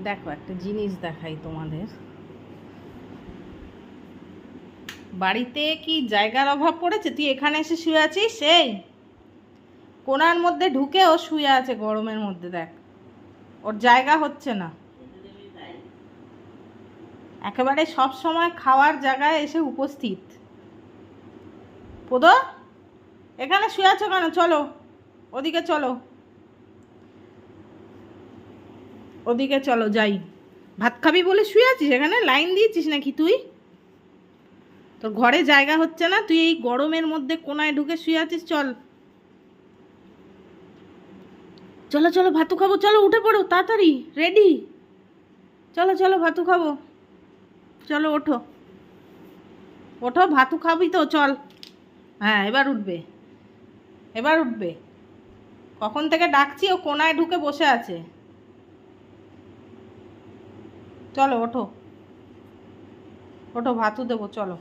দেখো একটা জিনিস দেখাই তোমাদের। বাড়িতে কি জায়গার অভাব পড়েছে? তুই এখানে এসে শুয়ে আছিস, সেই কোণার মধ্যে ঢুকে ও শুয়ে আছে গরমের মধ্যে। দেখ, ওর জায়গা হচ্ছে না। একেবারে সব সময় খাওয়ার জায়গায় এসে উপস্থিত। পোদো, এখানে শুয়ে আছো কেন? চলো ওদিকে, চলো ওদিকে, চলো যাই। ভাত খাবি বলে শুয়ে আছিস এখানে? লাইন দিয়েছিস নাকি তুই? তোর ঘরে জায়গা হচ্ছে না, তুই এই গরমের মধ্যে কোনায় ঢুকে শুয়ে আছিস। চল চলো চলো, ভাতু খাবো, চলো উঠে পড়ো তাড়াতাড়ি, রেডি। চলো চলো, ভাতু খাবো, চলো ওঠো ওঠো, ভাতু খাবি তো? চল। হ্যাঁ, এবার উঠবে, এবার উঠবে। কখন থেকে ডাকছি, ও কোনায় ঢুকে বসে আছে। চলো ওঠো ওঠো, ভাতু দেবো, চলো।